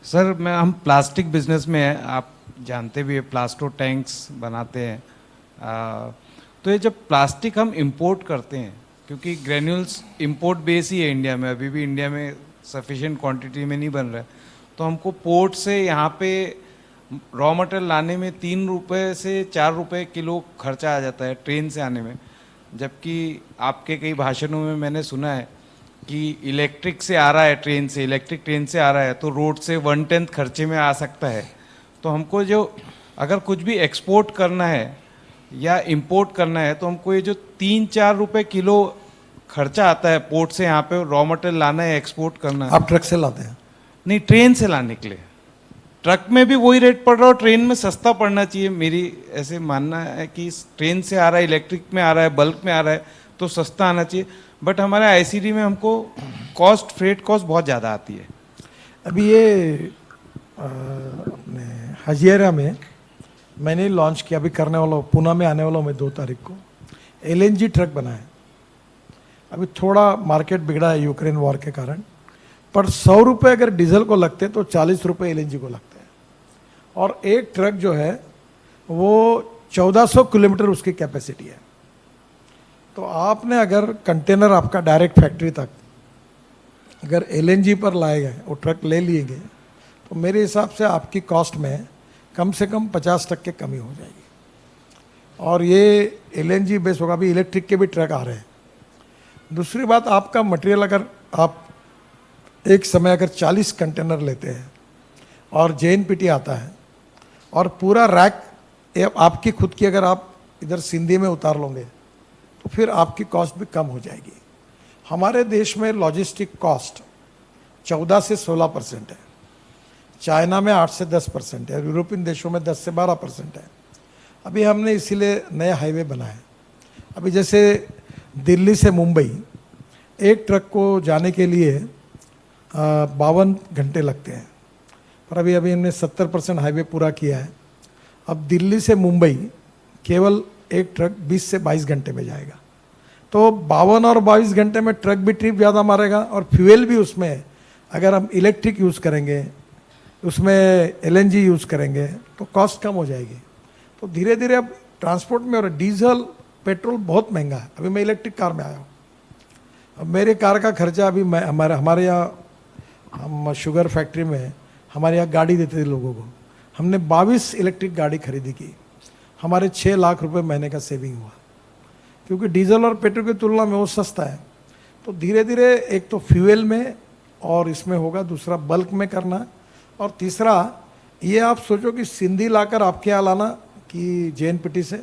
सर, हम प्लास्टिक बिजनेस में हैं, आप जानते भी है, प्लास्टो टैंक्स बनाते हैं। तो ये जब प्लास्टिक हम इंपोर्ट करते हैं, क्योंकि ग्रेन्यूल्स इंपोर्ट बेस ही है इंडिया में, अभी भी इंडिया में सफिशिएंट क्वांटिटी में नहीं बन रहा है, तो हमको पोर्ट से यहाँ पे रॉ मटेरियल लाने में 3 रुपये से 4 रुपये किलो खर्चा आ जाता है ट्रेन से आने में। जबकि आपके कई भाषणों में मैंने सुना है कि इलेक्ट्रिक से आ रहा है, ट्रेन से, इलेक्ट्रिक ट्रेन से आ रहा है, तो रोड से 1/10 खर्चे में आ सकता है। तो हमको जो अगर कुछ भी एक्सपोर्ट करना है या इंपोर्ट करना है, तो हमको ये जो 3-4 रुपये किलो खर्चा आता है पोर्ट से यहाँ पे रॉ मटेरियल लाना है, एक्सपोर्ट करना है। आप ट्रक से लाते हैं? नहीं, ट्रेन से लाने के लिए। ट्रक में भी वही रेट पड़ रहा है और ट्रेन में सस्ता पड़ना चाहिए, मेरी ऐसे मानना है कि ट्रेन से आ रहा है, इलेक्ट्रिक में आ रहा है, बल्क में आ रहा है, तो सस्ता आना चाहिए, बट हमारे आईसीडी में हमको कॉस्ट, फ्रेट कॉस्ट बहुत ज़्यादा आती है। अभी ये अपने हजियारा में मैंने लॉन्च किया, अभी करने वाला हूँ, पूना में आने वाला हूँ मैं 2 तारीख को। एलएनजी ट्रक बना है। अभी थोड़ा मार्केट बिगड़ा है यूक्रेन वॉर के कारण, पर 100 रुपये अगर डीजल को लगते तो 40 रुपये एलएनजी को लगते हैं। और एक ट्रक जो है वो 1400 किलोमीटर उसकी कैपेसिटी है। तो आपने अगर कंटेनर आपका डायरेक्ट फैक्ट्री तक अगर एलएनजी पर लाए गए, वो ट्रक ले लिए गए, तो मेरे हिसाब से आपकी कॉस्ट में कम से कम 50% कमी हो जाएगी। और ये एलएनजी बेस होगा। अभी इलेक्ट्रिक के भी ट्रक आ रहे हैं। दूसरी बात, आपका मटेरियल अगर आप एक समय अगर 40 कंटेनर लेते हैं और जेएनपीटी आता है और पूरा रैक आपकी खुद की अगर आप इधर सिंधी में उतार लोगे तो फिर आपकी कॉस्ट भी कम हो जाएगी। हमारे देश में लॉजिस्टिक कॉस्ट 14 से 16% है, चाइना में 8 से 10% है, यूरोपियन देशों में 10 से 12% है। अभी हमने इसीलिए नए हाईवे बनाए। अभी जैसे दिल्ली से मुंबई एक ट्रक को जाने के लिए 52 घंटे लगते हैं, पर अभी हमने 70% हाईवे पूरा किया है। अब दिल्ली से मुंबई केवल एक ट्रक 20 से 22 घंटे में जाएगा। तो 52 और 22 घंटे में ट्रक भी ट्रिप ज़्यादा मारेगा और फ्यूल भी उसमें अगर हम इलेक्ट्रिक यूज़ करेंगे, उसमें एलएनजी यूज़ करेंगे तो कॉस्ट कम हो जाएगी। तो धीरे धीरे अब ट्रांसपोर्ट में, और डीजल पेट्रोल बहुत महंगा है। अभी मैं इलेक्ट्रिक कार में आया हूँ। अब मेरे कार का खर्चा अभी मैं हमारे यहाँ हम शुगर फैक्ट्री में हमारे यहाँ गाड़ी देते थे लोगों को। हमने 22 इलेक्ट्रिक गाड़ी खरीदी की। हमारे 6 लाख रुपए महीने का सेविंग हुआ, क्योंकि डीजल और पेट्रोल की तुलना में वो सस्ता है। तो धीरे धीरे एक तो फ्यूल में और इसमें होगा, दूसरा बल्क में करना, और तीसरा ये आप सोचो कि सिंधी लाकर आपके यहाँ लाना कि जेएनपीटी से,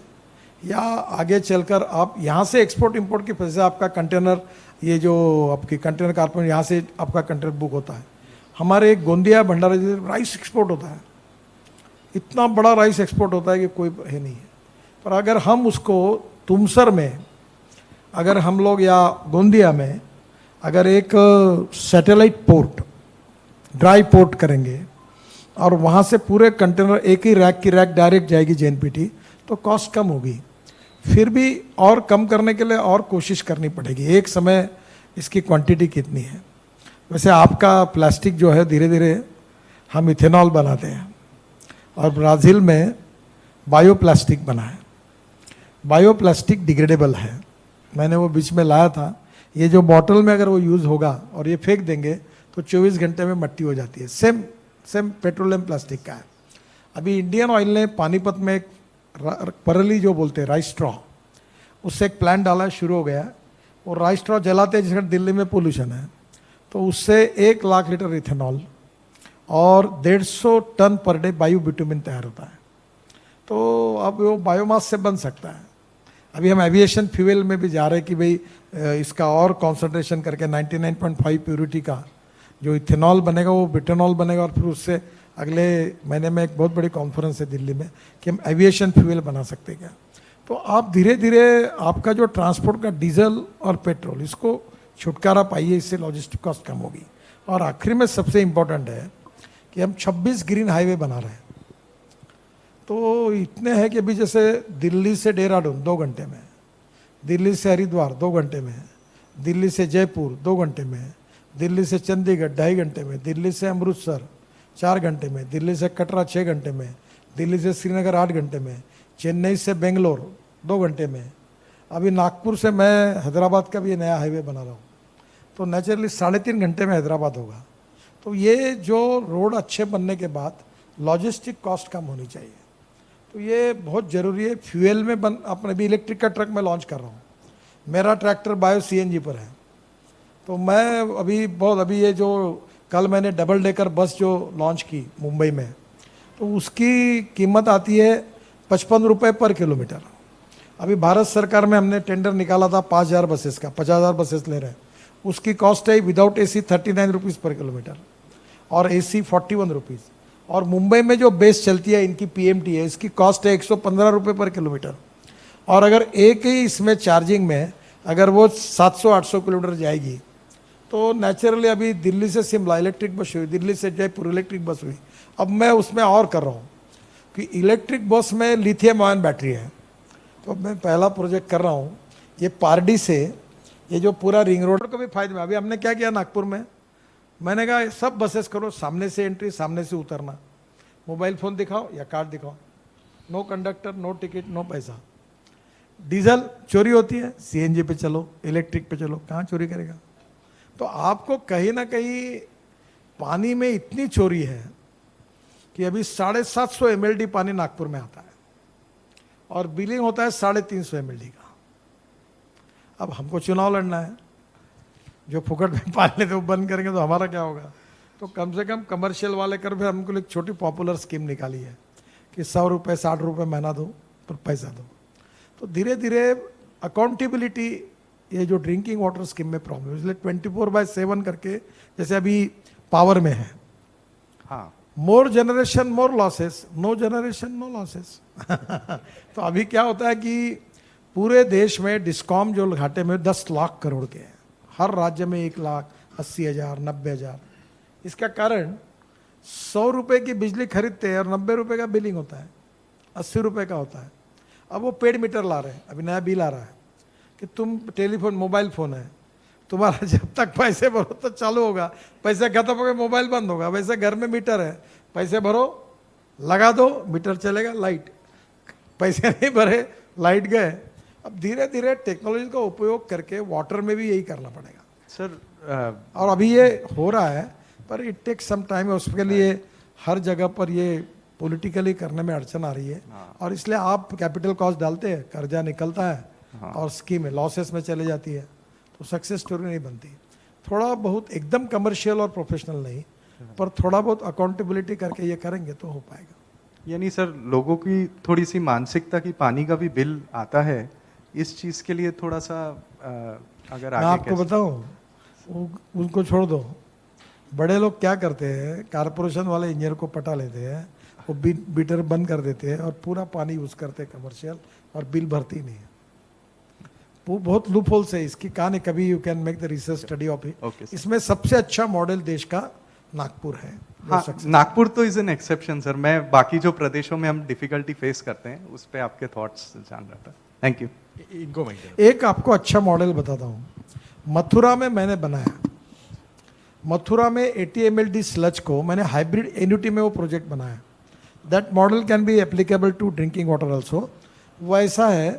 या आगे चलकर आप यहाँ से एक्सपोर्ट इंपोर्ट की वजह से आपका कंटेनर, ये जो आपकी कंटेनर कारपोरेट यहाँ से आपका कंटेनर बुक होता है। हमारे एक गोंदिया भंडारा राइस एक्सपोर्ट होता है, इतना बड़ा राइस एक्सपोर्ट होता है कि कोई है नहीं है। पर अगर हम उसको तुमसर में, अगर हम लोग या गोंदिया में अगर एक सैटेलाइट पोर्ट, ड्राई पोर्ट करेंगे और वहाँ से पूरे कंटेनर एक ही रैक की रैक डायरेक्ट जाएगी जेएनपीटी, तो कॉस्ट कम होगी। फिर भी और कम करने के लिए और कोशिश करनी पड़ेगी। एक समय इसकी क्वांटिटी कितनी है। वैसे आपका प्लास्टिक जो है धीरे धीरे हम इथेनॉल बनाते हैं, और ब्राज़ील में बायोप्लास्टिक बना है। बायोप्लास्टिक डिग्रेडेबल है। मैंने वो बीच में लाया था। ये जो बॉटल में अगर वो यूज़ होगा और ये फेंक देंगे तो 24 घंटे में मट्टी हो जाती है। सेम पेट्रोलियम प्लास्टिक का है। अभी इंडियन ऑयल ने पानीपत में एक परली जो बोलते हैं राइस स्ट्रॉ, उससे एक प्लांट डाला, शुरू हो गया। वो राइस स्ट्रॉ जलाते हैं, जिसका दिल्ली में पोल्यूशन है, तो उससे 1 लाख लीटर इथेनॉल और 150 ton per day bio bitumen तैयार होता है। तो अब वो बायोमास से बन सकता है। अभी हम एविएशन फ्यूल में भी जा रहे हैं कि भाई इसका और कॉन्सेंट्रेशन करके 99.5 प्योरिटी का जो इथेनॉल बनेगा वो बिटेनॉल बनेगा, और फिर उससे अगले महीने में एक बहुत बड़ी कॉन्फ्रेंस है दिल्ली में कि हम एविएशन फ्यूल बना सकते हैं क्या। तो आप धीरे धीरे आपका जो ट्रांसपोर्ट का डीजल और पेट्रोल, इसको छुटकारा पाइए, इससे लॉजिस्टिक कॉस्ट कम होगी। और आखिर में सबसे इम्पोर्टेंट है कि हम 26 ग्रीन हाईवे बना रहे हैं। तो इतने हैं कि अभी जैसे दिल्ली से देहरादून 2 घंटे में, दिल्ली से हरिद्वार 2 घंटे में, दिल्ली से जयपुर 2 घंटे में, दिल्ली से चंडीगढ़ 2.5 घंटे में, दिल्ली से अमृतसर 4 घंटे में, दिल्ली से कटरा 6 घंटे में, दिल्ली से श्रीनगर 8 घंटे में, चेन्नई से बेंगलोर 2 घंटे में। अभी नागपुर से मैं हैदराबाद का भी नया हाईवे बना रहा हूँ, तो नेचुरली 3.5 घंटे में हैदराबाद होगा। तो ये जो रोड अच्छे बनने के बाद लॉजिस्टिक कॉस्ट कम होनी चाहिए, तो ये बहुत ज़रूरी है। फ्यूल में अपने भी इलेक्ट्रिक का ट्रक मैं लॉन्च कर रहा हूँ। मेरा ट्रैक्टर बायो सीएनजी पर है। तो मैं अभी ये जो कल मैंने डबल डेकर बस जो लॉन्च की मुंबई में, तो उसकी कीमत आती है 55 रुपये पर किलोमीटर। अभी भारत सरकार में हमने टेंडर निकाला था 5,000 बसेस का, 50,000 बसेस ले रहे हैं। उसकी कॉस्ट है विदाउट एसी 39 रुपीज़ पर किलोमीटर और एसी 41 रुपीज़। और मुंबई में जो बेस चलती है इनकी पीएमटी है, इसकी कॉस्ट है 115 रुपये पर किलोमीटर। और अगर एक ही इसमें चार्जिंग में अगर वो 700-800 किलोमीटर जाएगी तो नेचुरली अभी दिल्ली से शिमला इलेक्ट्रिक बस हुई, दिल्ली से जयपुर इलेक्ट्रिक बस हुई, अब मैं उसमें और कर रहा हूँ कि इलेक्ट्रिक बस में लिथियम आयन बैटरी है। तो मैं पहला प्रोजेक्ट कर रहा हूँ ये पारडी से, ये जो पूरा रिंग रोड को भी फायदे में। अभी हमने क्या किया नागपुर में, मैंने कहा सब बसेस करो सामने से एंट्री सामने से उतरना, मोबाइल फ़ोन दिखाओ या कार्ड दिखाओ, no conductor no ticket no पैसा। डीजल चोरी होती है, सीएनजी पे चलो इलेक्ट्रिक पे चलो, कहाँ चोरी करेगा। तो आपको कहीं ना कहीं पानी में इतनी चोरी है कि अभी 750 mld पानी नागपुर में आता है और बिलिंग होता है 350 mld का। अब हमको चुनाव लड़ना है, जो फुकट में पानी लेते वो बंद करेंगे तो हमारा क्या होगा। तो कम से कम कमर्शियल वाले कर भी हमको एक छोटी पॉपुलर स्कीम निकाली है कि 100 रुपये 60 रुपये महीना दो पर पैसा दो। तो धीरे धीरे अकाउंटेबिलिटी, ये जो ड्रिंकिंग वाटर स्कीम में प्रॉब्लम, इसलिए 24/7 करके, जैसे अभी पावर में है, हाँ, more generation more losses, no generation no losses. तो अभी क्या होता है कि पूरे देश में डिस्कॉम जो घाटे में 10 लाख करोड़ के हैं, हर राज्य में 1,80,000 90,000। इसका कारण 100 रुपये की बिजली खरीदते हैं और 90 रुपये का बिलिंग होता है, 80 रुपये का होता है। अब वो पेड मीटर ला रहे हैं, अभी नया बिल आ रहा है कि तुम टेलीफोन मोबाइल फ़ोन है तुम्हारा, जब तक पैसे भरो तो चालू होगा, पैसे खत्म हो गए मोबाइल बंद होगा। वैसे घर में मीटर है, पैसे भरो लगा दो मीटर चलेगा, लाइट, पैसे नहीं भरे लाइट गए। अब धीरे धीरे टेक्नोलॉजी का उपयोग करके वाटर में भी यही करना पड़ेगा सर। और अभी ये हो रहा है पर इट टेक सम टाइम, उसके लिए हर जगह पर ये पॉलिटिकली करने में अड़चन आ रही है। और इसलिए आप कैपिटल कॉस्ट डालते हैं, कर्जा निकलता है और स्कीम लॉसेस में चले जाती है, तो सक्सेस स्टोरी नहीं बनती। थोड़ा बहुत एकदम कमर्शियल और प्रोफेशनल नहीं, पर थोड़ा बहुत अकाउंटेबिलिटी करके ये करेंगे तो हो पाएगा। यानी सर लोगों की थोड़ी सी मानसिकता कि पानी का भी बिल आता है, इस चीज़ के लिए थोड़ा सा अगर मैं आगे आपको बताऊं, उनको छोड़ दो, बड़े लोग क्या करते हैं, कारपोरेशन वाले इंजीनियर को पटा लेते हैं, वो बीटर बंद कर देते हैं और पूरा पानी यूज़ करते हैं कमर्शियल, और बिल भरती नहीं है। वो बहुत लूप होल्स है इसकी, कहानी कभी you can make the research study of it. इसमें सबसे अच्छा मॉडल देश का नागपुर है। हाँ, नागपुर तो इज एन एक्सेप्शन सर। मैं बाकी जो प्रदेशों में हम डिफिकल्टी फेस करते हैं उस पर आपके थॉट्स जान रहा था। Thank you. इनको मैं एक आपको अच्छा मॉडल बताता हूँ, मथुरा में मैंने बनाया। मथुरा में 80 mld स्लज को मैंने हाइब्रिड एन्युटी में वो प्रोजेक्ट बनाया। That model can be applicable to drinking water also. वो ऐसा है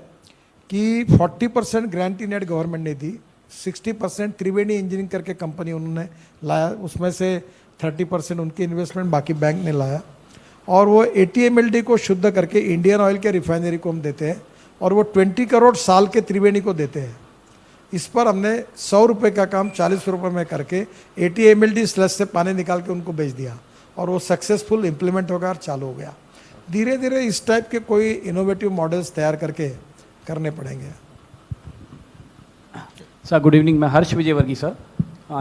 कि 40% गारंटी नेट गवर्नमेंट ने दी, 60% त्रिवेणी इंजीनियरिंग करके कंपनी उन्होंने लाया, उसमें से 30% उनकी इन्वेस्टमेंट बाकी बैंक ने लाया, और वो 80 mld को शुद्ध करके इंडियन ऑयल के रिफाइनरी को हम देते हैं, और वो 20 करोड़ साल के त्रिवेणी को देते हैं। इस पर हमने 100 रुपये का काम 40 रुपये में करके 80 mld स्लज से पानी निकाल के उनको बेच दिया, और वो सक्सेसफुल इम्प्लीमेंट होगा और चालू हो गया। धीरे धीरे इस टाइप के कोई इनोवेटिव मॉडल्स तैयार करके करने पड़ेंगे। सर गुड इवनिंग, मैं हर्ष विजयवर्गीय सर।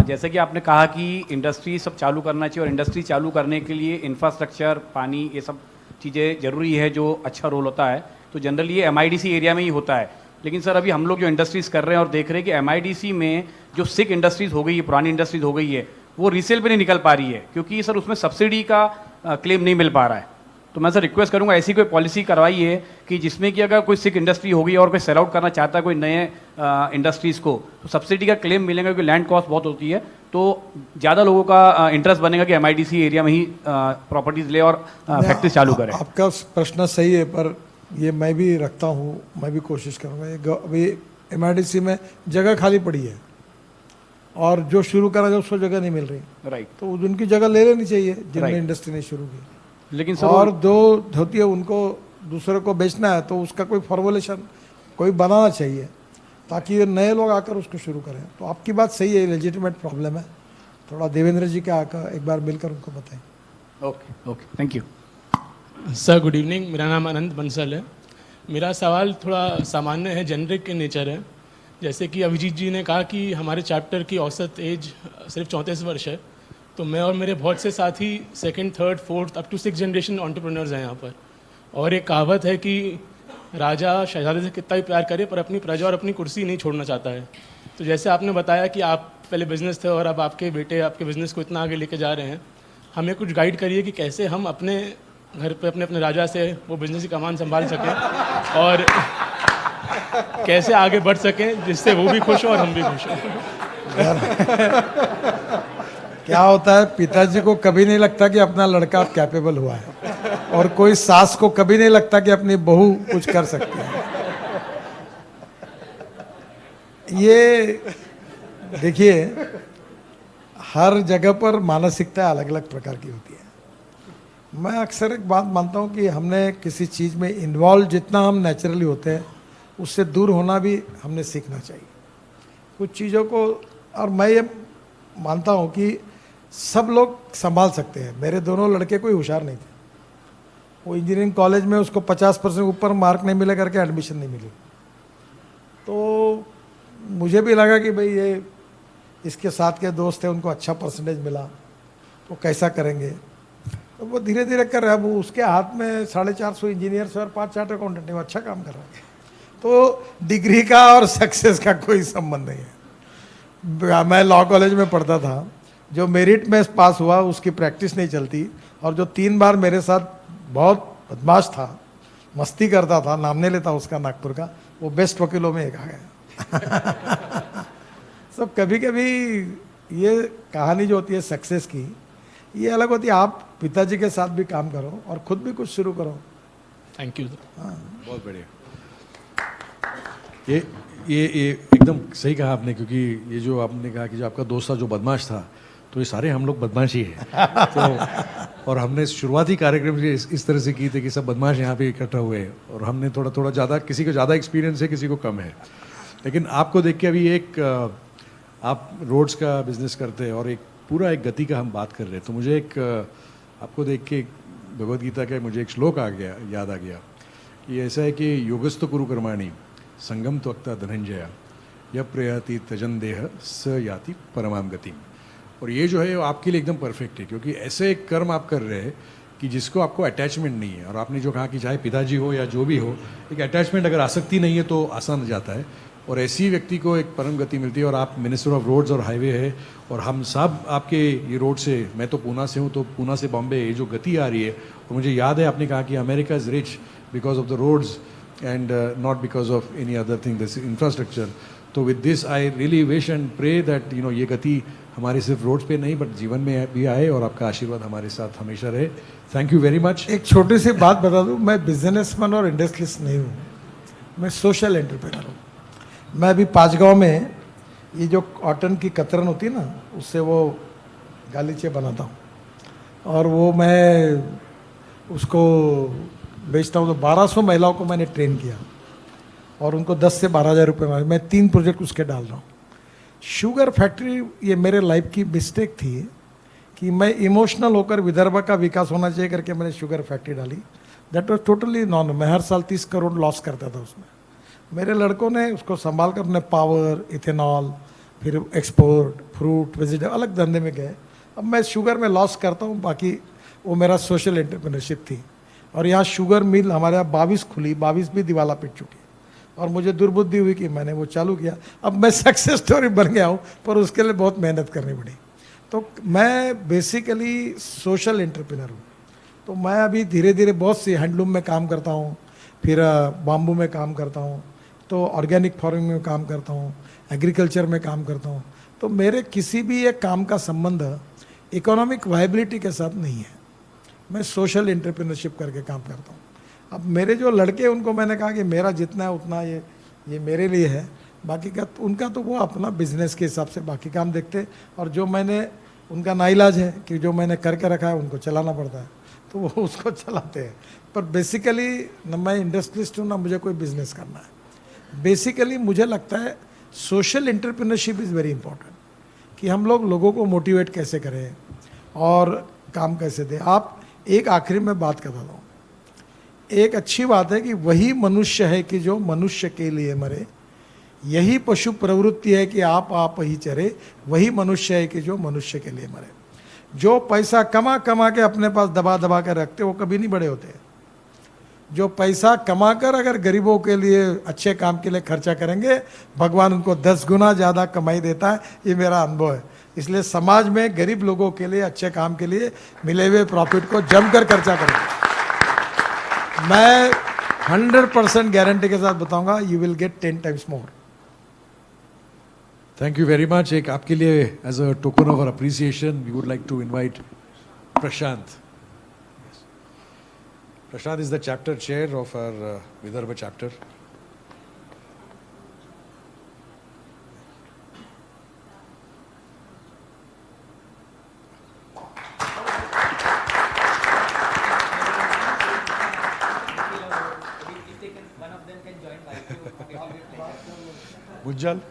जैसे कि आपने कहा कि इंडस्ट्री सब चालू करना चाहिए, और इंडस्ट्री चालू करने के लिए इंफ्रास्ट्रक्चर, पानी, ये सब चीज़ें ज़रूरी है जो अच्छा रोल होता है। तो जनरली ये MIDC एरिया में ही होता है। लेकिन सर अभी हम लोग जो इंडस्ट्रीज़ कर रहे हैं और देख रहे हैं कि MIDC में जो सिक इंडस्ट्रीज़ हो गई है, पुरानी इंडस्ट्रीज़ हो गई है, वो रीसेल पे नहीं निकल पा रही है, क्योंकि सर उसमें सब्सिडी का क्लेम नहीं मिल पा रहा है। तो मैं सर रिक्वेस्ट करूंगा ऐसी कोई पॉलिसी करवाइए कि जिसमें कि अगर कोई सिक इंडस्ट्री होगी और कोई सेल आउट करना चाहता है कोई नए इंडस्ट्रीज़ को, तो सब्सिडी का क्लेम मिलेगा, क्योंकि लैंड कॉस्ट बहुत होती है। तो ज़्यादा लोगों का इंटरेस्ट बनेगा कि MIDC एरिया में ही प्रॉपर्टीज़ ले और फैक्ट्री चालू करें। आपका प्रश्न सही है, पर ये मैं भी रखता हूँ, मैं भी कोशिश करूँगा। अभी MIDC में जगह खाली पड़ी है और जो शुरू करा जाए उसको जगह नहीं मिल रही, राइट। तो उनकी जगह ले लेनी चाहिए जिनने इंडस्ट्री ने शुरू की। लेकिन सर और जो होती है उनको दूसरे को बेचना है, तो उसका कोई फॉर्मुलेशन कोई बनाना चाहिए ताकि नए लोग आकर उसको शुरू करें। तो आपकी बात सही है, लेजिटिमेट प्रॉब्लम है। थोड़ा देवेंद्र जी के आकर एक बार मिलकर उनको बताएं। Okay okay, thank you sir. Good evening, मेरा नाम अनंत बंसल है। मेरा सवाल थोड़ा सामान्य है, जेनरिक इन नेचर है। जैसे कि अभिजीत जी ने कहा कि हमारे चैप्टर की औसत एज सिर्फ 34 वर्ष है, तो मैं और मेरे बहुत से साथी 2nd, 3rd, 4th up to 6th generation entrepreneurs हैं यहाँ पर। और एक कहावत है कि राजा शहजादे से कितना भी प्यार करे पर अपनी प्रजा और अपनी कुर्सी नहीं छोड़ना चाहता है। तो जैसे आपने बताया कि आप पहले बिजनेस थे और अब आपके बेटे आपके बिजनेस को इतना आगे लेके जा रहे हैं, हमें कुछ गाइड करिए कि कैसे हम अपने घर पे अपने अपने राजा से वो बिजनेस की कमान संभाल सकें और कैसे आगे बढ़ सकें जिससे वो भी खुश हो और हम भी खुश हों। क्या होता है, पिताजी को कभी नहीं लगता कि अपना लड़का कैपेबल हुआ है, और कोई सास को कभी नहीं लगता कि अपनी बहू कुछ कर सकती है। ये देखिए, हर जगह पर मानसिकता अलग अलग प्रकार की होती है। मैं अक्सर एक बात मानता हूँ कि हमने किसी चीज़ में इन्वॉल्व जितना हम नेचुरली होते हैं उससे दूर होना भी हमने सीखना चाहिए कुछ चीज़ों को। और मैं ये मानता हूँ कि सब लोग संभाल सकते हैं। मेरे दोनों लड़के कोई होशियार नहीं थे, वो इंजीनियरिंग कॉलेज में उसको 50% ऊपर मार्क नहीं मिले करके एडमिशन नहीं मिली। तो मुझे भी लगा कि भाई ये इसके साथ के दोस्त थे, उनको अच्छा परसेंटेज मिला, तो कैसा करेंगे। तो वो धीरे धीरे कर रहा है। वो उसके हाथ में 450 इंजीनियर्स और 5 चार्ट अकाउंटेंट है, वो अच्छा काम कर रहा है। तो डिग्री का और सक्सेस का कोई संबंध नहीं है। मैं लॉ कॉलेज में पढ़ता था, जो मेरिट में पास हुआ उसकी प्रैक्टिस नहीं चलती, और जो 3 बार मेरे साथ बहुत बदमाश था, मस्ती करता था, नाम नहीं लेता उसका नागपुर का, वो बेस्ट वकीलों में एक आ गया। सब कभी कभी ये कहानी जो होती है सक्सेस की, ये अलग होती है। आप पिताजी के साथ भी काम करो और खुद भी कुछ शुरू करो। Thank you. बहुत बढ़िया। ये एकदम सही कहा आपने, क्योंकि ये जो आपने कहा कि जो आपका दोस्त था जो बदमाश था, तो ये सारे हम लोग बदमाश ही हैं। तो और हमने शुरुआती कार्यक्रम इस तरह से की थे कि सब बदमाश यहाँ पे इकट्ठा हुए हैं, और हमने थोड़ा थोड़ा ज़्यादा, किसी को ज़्यादा एक्सपीरियंस है, किसी को कम है। लेकिन आपको देख के अभी आप रोड्स का बिजनेस करते हैं और एक पूरा गति का हम बात कर रहे हैं, तो मुझे आपको देख के भगवद गीता का मुझे एक श्लोक याद आ गया कि ऐसा है कि योगस्तु कुरु कर्माणि संगम त्वक्ता धनंजय यह प्रयाति तजन देह स याति परमाम गति। और ये जो है आपके लिए एकदम परफेक्ट है, क्योंकि ऐसे एक कर्म आप कर रहे हैं कि जिसको आपको अटैचमेंट नहीं है। और आपने जो कहा कि चाहे पिताजी हो या जो भी हो, एक अटैचमेंट अगर आसक्ति नहीं है तो आसान हो जाता है, और ऐसी व्यक्ति को एक परम गति मिलती है। और आप मिनिस्टर ऑफ रोड्स और हाईवे है, और हम सब आपके ये रोड से, मैं तो पूना से हूँ, तो पूना से बॉम्बे ये जो गति आ रही है, और मुझे याद है आपने कहा कि America is rich because of the roads and not because of any other thing, this infrastructure. तो with this I really wish and pray that ये गति हमारे सिर्फ रोड्स पे नहीं बट जीवन में भी आए, और आपका आशीर्वाद हमारे साथ हमेशा रहे। Thank you very much. एक छोटी सी बात बता दूं, मैं बिजनेसमैन और इंडस्ट्रियलिस्ट नहीं हूँ, मैं सोशल एंटरप्रेन्योर हूँ। मैं अभी 5 गाँव में ये जो कॉटन की कतरन होती है ना, उससे वो गालीचे बनाता हूँ, और वो मैं उसको बेचता हूँ। तो 1200 महिलाओं को मैंने ट्रेन किया और उनको 10 से 12,000 रुपये में मैं 3 प्रोजेक्ट उसके डाल रहा हूँ। शुगर फैक्ट्री, ये मेरे लाइफ की मिस्टेक थी कि मैं इमोशनल होकर विदर्भ का विकास होना चाहिए करके मैंने शुगर फैक्ट्री डाली। That was totally non. मैं हर साल 30 करोड़ लॉस करता था उसमें। मेरे लड़कों ने उसको संभाल कर अपने पावर, इथेनॉल, फिर एक्सपोर्ट, फ्रूट, वेजिटेबल अलग धंधे में गए। अब मैं शुगर में लॉस करता हूँ, बाकी वो मेरा सोशल एंटरप्रेन्योरशिप थी। और यहाँ शुगर मिल हमारे यहाँ 22 खुली, 22 भी दिवाला पिट चुकी, और मुझे दुर्बुद्धि हुई कि मैंने वो चालू किया। अब मैं सक्सेस स्टोरी बन गया हूँ, पर उसके लिए बहुत मेहनत करनी पड़ी। तो मैं बेसिकली सोशल एंटरप्रेन्योर हूँ। तो मैं अभी धीरे धीरे बहुत सी हैंडलूम में काम करता हूँ, फिर बाम्बू में काम करता हूँ, तो ऑर्गेनिक फार्मिंग में काम करता हूँ, एग्रीकल्चर में काम करता हूँ। तो मेरे किसी भी एक काम का संबंध इकोनॉमिक वायबिलिटी के साथ नहीं है। मैं सोशल एंटरप्रेन्योरशिप करके काम करता हूँ। अब मेरे जो लड़के, उनको मैंने कहा कि मेरा जितना है उतना ये मेरे लिए है, बाकी का उनका तो वो अपना बिजनेस के हिसाब से बाकी काम देखते। और जो मैंने, उनका नाइलाज है कि जो मैंने करके रखा है उनको चलाना पड़ता है, तो वो उसको चलाते हैं। पर बेसिकली न मैं इंडस्ट्रियलिस्ट हूँ, ना मुझे कोई बिजनेस करना है। बेसिकली मुझे लगता है social entrepreneurship is very important, कि हम लोग लोगों को मोटिवेट कैसे करें और काम कैसे दें। आप एक आखिरी में बात कर रहा हूँ, एक अच्छी बात है कि वही मनुष्य है कि जो मनुष्य के लिए मरे, यही पशु प्रवृत्ति है कि आप ही चरे, वही मनुष्य है कि जो मनुष्य के लिए मरे। जो पैसा कमा कमा के अपने पास दबा दबा के रखते, वो कभी नहीं बड़े होते। जो पैसा कमाकर अगर गरीबों के लिए अच्छे काम के लिए खर्चा करेंगे, भगवान उनको 10 गुना ज़्यादा कमाई देता है। ये मेरा अनुभव है। इसलिए समाज में गरीब लोगों के लिए अच्छे काम के लिए मिले हुए प्रॉफिट को जमकर खर्चा करेंगे। मैं 100% गारंटी के साथ बताऊंगा, you will get 10 times more. Thank you very much. एक आपके लिए as a token of our appreciation we would like to invite Prashant. Prashant is the chapter chair of our Vidarbha chapter. Bujjal.